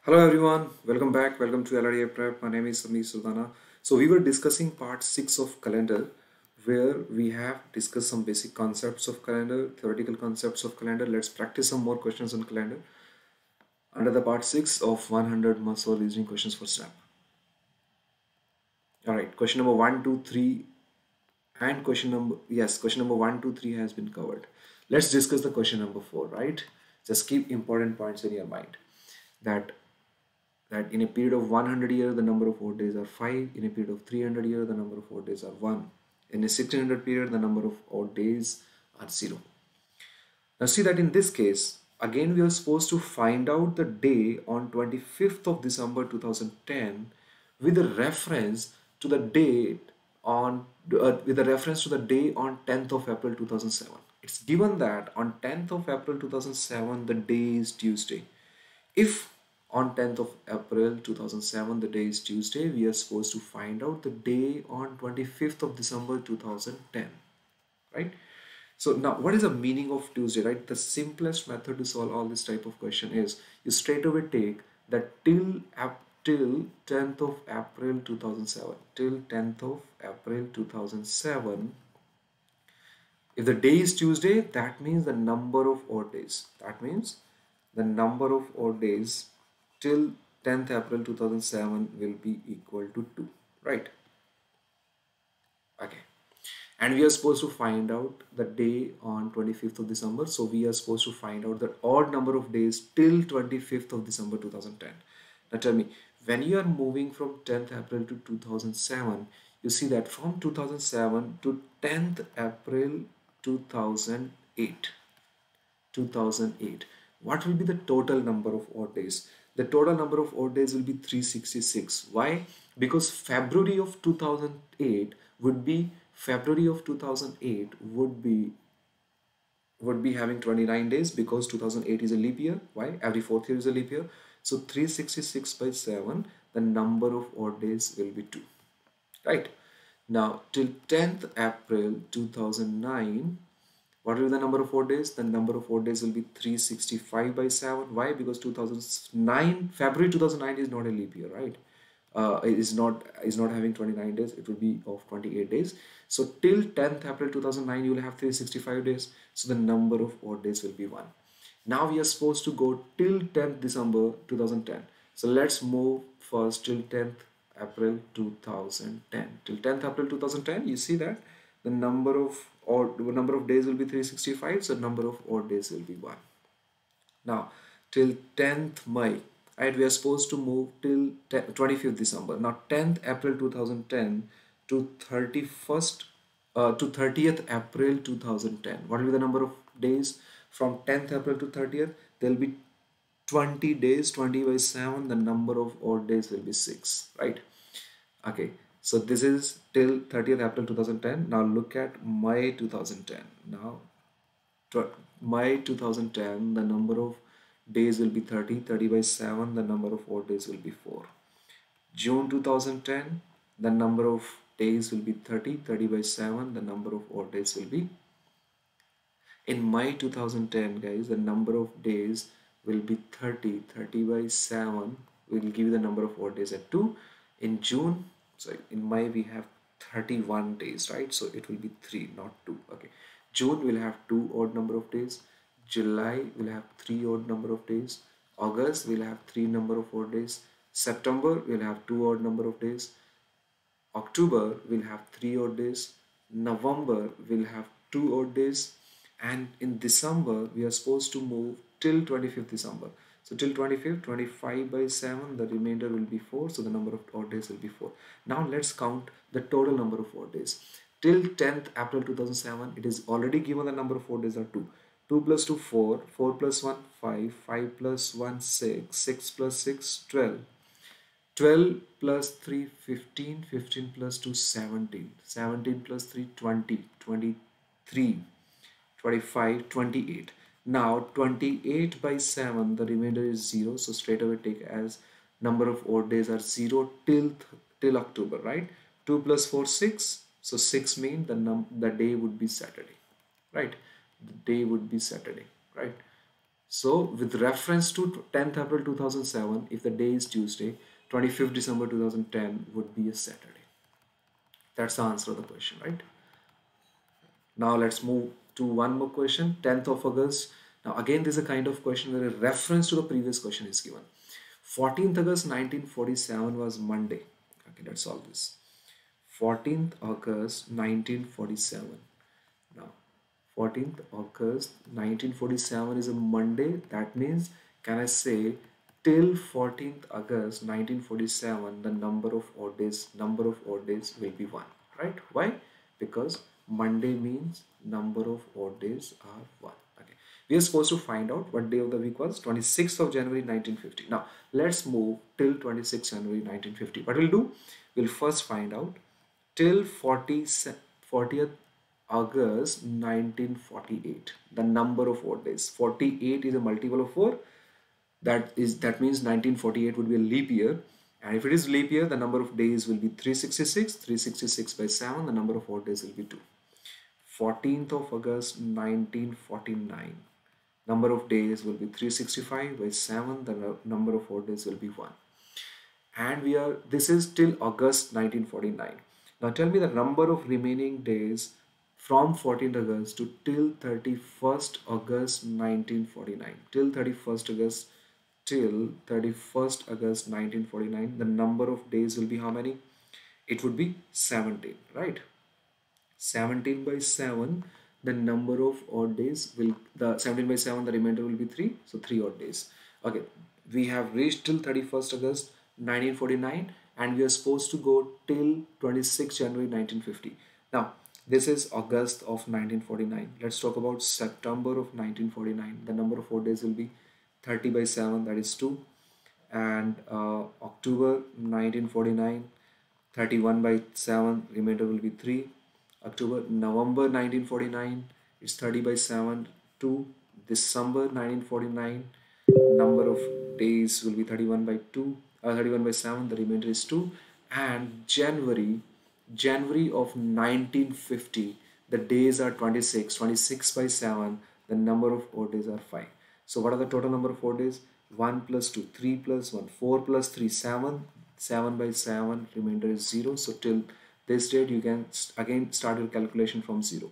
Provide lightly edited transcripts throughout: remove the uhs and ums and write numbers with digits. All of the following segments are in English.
Hello everyone, welcome back. Welcome to LRDA Prep. My name is Samir Sultana. So we were discussing part 6 of calendar where we have discussed some basic concepts of calendar, theoretical concepts of calendar. Let's practice some more questions on calendar under the part 6 of 100 must-solve reasoning questions for SNAP. Alright, question number 1, 2, 3 and question number 1, 2, 3 has been covered. Let's discuss the question number 4, right? Just keep important points in your mind that in a period of 100 years the number of odd days are 5, in a period of 300 years the number of odd days are 1, in a 1600 period the number of odd days are 0. Now see that in this case again we are supposed to find out the day on 25th of December 2010 with a reference to the date on with a reference to the day on 10th of April 2007. It's given that on 10th of April 2007 the day is Tuesday. If on 10th of April 2007 the day is Tuesday, we are supposed to find out the day on 25th of December 2010, right? So now what is the meaning of Tuesday, right? The simplest method to solve all this type of question is you straight away take that till 10th of April 2007, till 10th of April 2007, if the day is Tuesday, that means the number of odd days. That means the number of odd days till 10th April 2007 will be equal to 2, right? Okay. And we are supposed to find out the day on 25th of December. So we are supposed to find out the odd number of days till 25th of December 2010. Now tell me, when you are moving from 10th April to 2007, you see that from 2007 to 10th April 2008, what will be the total number of odd days? The total number of odd days will be 366. Why? Because February of 2008 would be having 29 days because 2008 is a leap year. Why? Every fourth year is a leap year. So 366 by 7, the number of odd days will be 2. Right? Now till 10th April 2009, what will be the number of odd days? The number of odd days will be 365 by 7. Why? Because February 2009 is not a leap year, right? It is not having 29 days. It will be of 28 days. So till 10th April 2009, you will have 365 days. So the number of odd days will be 1. Now we are supposed to go till 10th December 2010. So let's move first till 10th April 2010. Till 10th April 2010, you see that the number of days will be 365, so number of odd days will be 1. Now till 10th May, right, we are supposed to move till 25th December. Now 10th April 2010 to 30th April 2010, what will be the number of days from 10th April to 30th? There will be 20 days. 20 by 7, the number of odd days will be 6, right? Okay, so this is till 30th April 2010. Now look at May 2010. Now May 2010, the number of days will be 30. 30 by 7, the number of odd days will be 4. June 2010, the number of days will be 30. 30 by 7, the number of odd days will be. In May 2010, guys, the number of days will be 30. 30 by 7 will give you the number of odd days at 2. In June, sorry, in May we have 31 days, right? So it will be 3, not 2. Okay. June will have 2 odd number of days. July will have 3 odd number of days. August will have 3 number of odd days. September will have 2 odd number of days. October will have 3 odd days. November will have 2 odd days. And in December, we are supposed to move till 25th December. So till 25th, 25 by 7, the remainder will be 4. So the number of odd days will be 4. Now let's count the total number of odd days. Till 10th April 2007, it is already given the number of odd days are 2. 2 plus 2, 4. 4 plus 1, 5. 5 plus 1, 6. 6 plus 6, 12. 12 plus 3, 15. 15 plus 2, 17. 17 plus 3, 20. 23. 25, 28. Now 28 by 7, the remainder is 0. So straight away take as number of odd days are 0 till October, right? 2 plus 4, 6. So 6 means the day would be Saturday, right? The day would be Saturday, right? So with reference to 10th April 2007, if the day is Tuesday, 25th December 2010 would be a Saturday. That's the answer of the question, right? Now let's move to one more question. 10th of August. Now again, this is a kind of question where a reference to the previous question is given. 14th August 1947 was Monday. Okay, let's solve this. 14th August 1947. Now 14th August 1947 is a Monday. That means, can I say till 14th August 1947 the number of odd days will be 1, right? Why? Because Monday means number of odd days are 1. Okay, we are supposed to find out what day of the week was 26th of January 1950. Now let's move till 26th January 1950. What we'll do, we'll first find out till 40th August 1948 the number of odd days. 48 is a multiple of 4. That means 1948 would be a leap year, and if it is leap year the number of days will be 366. 366 by 7, the number of odd days will be 2. 14th of August 1949, number of days will be 365 by 7, the number of odd days will be 1. And this is till August 1949. Now tell me the number of remaining days from 14th August to till 31st August 1949. Till 31st August 1949, the number of days will be how many? It would be 17, right? 17 by 7, the number of odd days will, the 17 by 7, the remainder will be 3, so 3 odd days. Okay, we have reached till 31st August 1949 and we are supposed to go till 26 January 1950. Now this is August of 1949. Let's talk about September of 1949. The number of odd days will be 30 by 7, that is 2. And October 1949, 31 by 7, remainder will be 3. November 1949, it's 30 by 7, 2. December 1949, number of days will be 31 by 7, the remainder is 2. And January of 1950, the days are 26 by 7, the number of odd days are 5. So what are the total number of odd days? 1 plus 2, 3 plus 1, 4 plus 3, 7. 7 by 7, remainder is 0. So till this date you can again start your calculation from 0.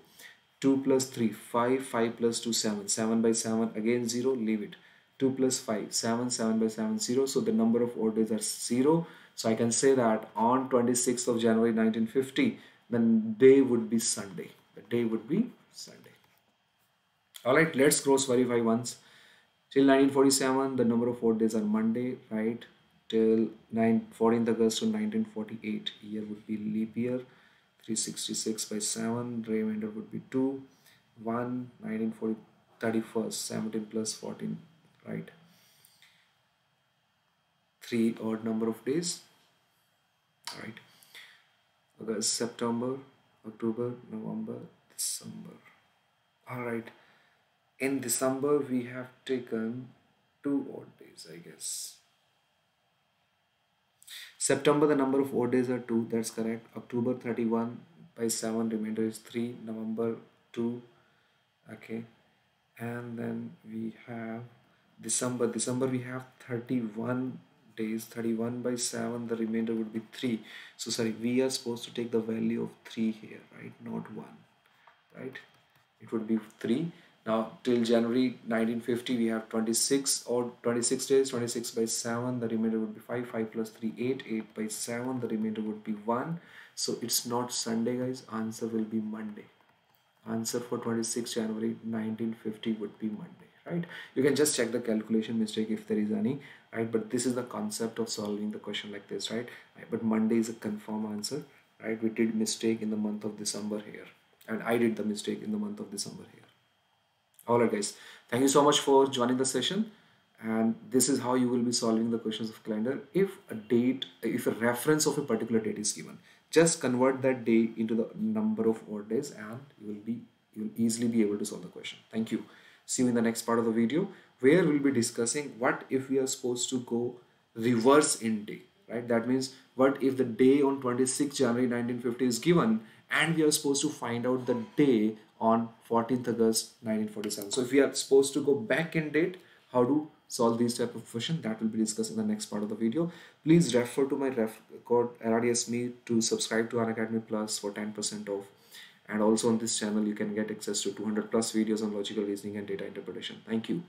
2 plus 3, 5. 5 plus 2, 7. 7 by 7, again 0, leave it. 2 plus 5, 7. 7 by 7, 0. So the number of odd days are 0. So I can say that on 26th of January 1950, the day would be Sunday. The day would be Sunday. Alright, let's cross verify once. Till 1947, the number of odd days are Monday, right? Till 14th August to 1948, year would be leap year. 366 by 7, remainder would be 2. 1, 1940, 31st, 17 plus 14, right? 3 odd number of days. Alright. August, September, October, November, December. Alright. In December, we have taken 2 odd days, I guess. September, the number of odd days are 2, that's correct. October 31 by 7, remainder is 3. November 2, okay. And then we have December. December we have 31 days. 31 by 7, the remainder would be 3. So sorry, we are supposed to take the value of 3 here, right? Not 1, right? It would be 3. Now till January 1950 we have 26 days. 26 by 7, the remainder would be 5. 5 plus 3, 8. 8 by 7, the remainder would be 1. So it's not Sunday, guys. Answer will be Monday. Answer for 26 January 1950 would be Monday, right? You can just check the calculation mistake if there is any, right? But this is the concept of solving the question like this, right? But Monday is a confirm answer, right? We did mistake in the month of December here, and I did the mistake in the month of December here. Alright guys, thank you so much for joining the session, and this is how you will be solving the questions of calendar. If a reference of a particular date is given, just convert that day into the number of odd days and you will easily be able to solve the question. Thank you. See you in the next part of the video, where we'll be discussing what if we are supposed to go reverse in day, right? That means what if the day on 26 January 1950 is given and we are supposed to find out the day on 14th August 1947. So if we are supposed to go back in date, how to solve these type of question, that will be discussed in the next part of the video. Please refer to my code RRDSME to subscribe to Unacademy Plus for 10% off. And also on this channel, you can get access to 200 plus videos on logical reasoning and data interpretation. Thank you.